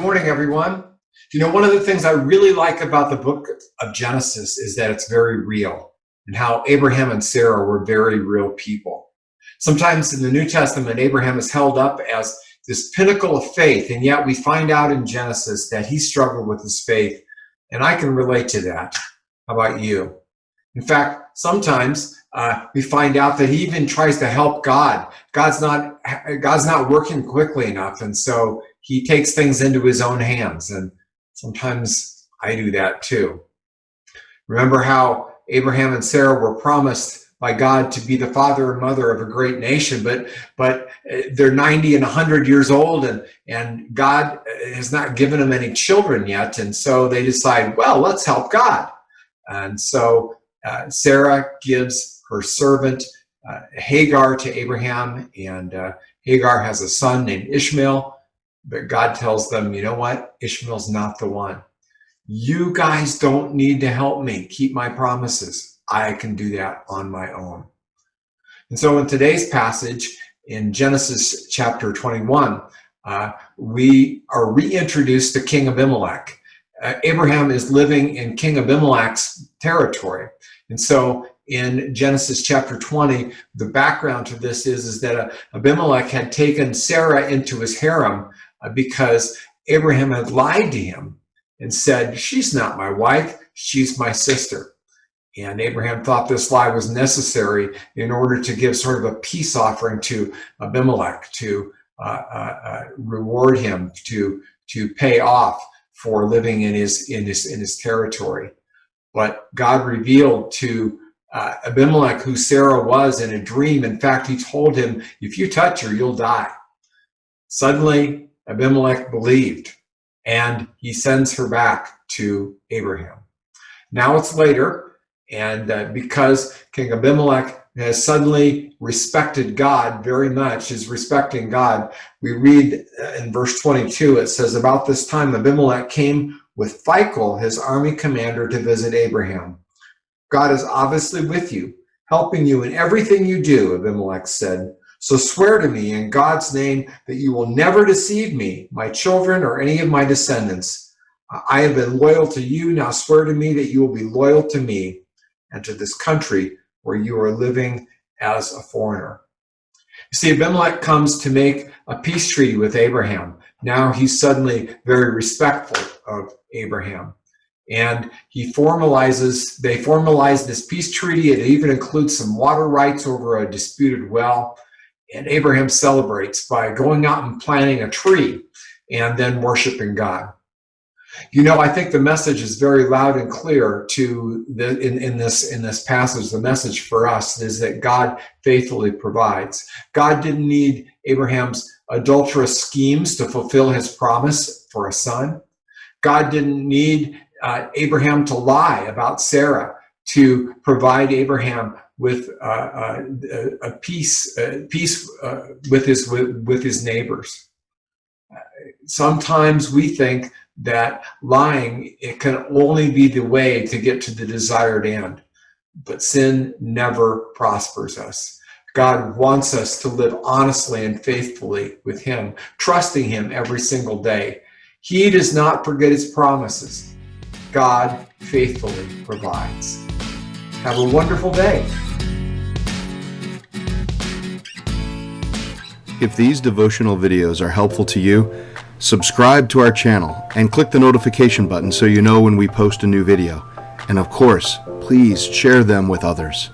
morning, everyone. One of the things I really like about the book of Genesis is that it's very real and how Abraham and Sarah were very real people. Sometimes in the New Testament, Abraham is held up as this pinnacle of faith, and yet we find out in Genesis that he struggled with his faith, and I can relate to that. How about you? In fact, sometimes we find out that he even tries to help God. God's not working quickly enough, and so he takes things into his own hands. And sometimes I do that too. Remember how Abraham and Sarah were promised by God to be the father and mother of a great nation, but they're 90 and 100 years old, and God has not given them any children yet, and so they decide, well, let's help God. And so Sarah gives her servant Hagar to Abraham, and Hagar has a son named Ishmael, but God tells them, you know what? Ishmael's not the one. You guys don't need to help me keep my promises. I can do that on my own. And so in today's passage, in Genesis chapter 21, we are reintroduced to King Abimelech. Abraham is living in King Abimelech's territory. And so in Genesis chapter 20, the background to this is that Abimelech had taken Sarah into his harem because Abraham had lied to him and said, she's not my wife, she's my sister. And Abraham thought this lie was necessary in order to give sort of a peace offering to Abimelech, to reward him, to pay off for living in his territory. But God revealed to Abimelech who Sarah was in a dream. In fact, he told him, if you touch her, you'll die. Suddenly, Abimelech believed, and he sends her back to Abraham. Now it's later, and because King Abimelech has suddenly respected God very much, is respecting God, we read in verse 22, it says, about this time Abimelech came with Phicol, his army commander, to visit Abraham. God is obviously with you, helping you in everything you do, Abimelech said. So swear to me in God's name that you will never deceive me, my children, or any of my descendants. I have been loyal to you. Now swear to me that you will be loyal to me and to this country where you are living as a foreigner. You see, Abimelech comes to make a peace treaty with Abraham. Now he's suddenly very respectful of Abraham. And they formalize this peace treaty. It even includes some water rights over a disputed well. And Abraham celebrates by going out and planting a tree and then worshiping God. I think the message is very loud and clear in this passage. The message for us is that God faithfully provides. God didn't need Abraham's adulterous schemes to fulfill his promise for a son. God didn't need Abraham to lie about Sarah to provide Abraham with a peace with his neighbors. Sometimes we think that lying, it can only be the way to get to the desired end, but sin never prospers us. God wants us to live honestly and faithfully with him, trusting him every single day. He does not forget his promises. God faithfully provides. Have a wonderful day. If these devotional videos are helpful to you, subscribe to our channel and click the notification button so you know when we post a new video. And of course, please share them with others.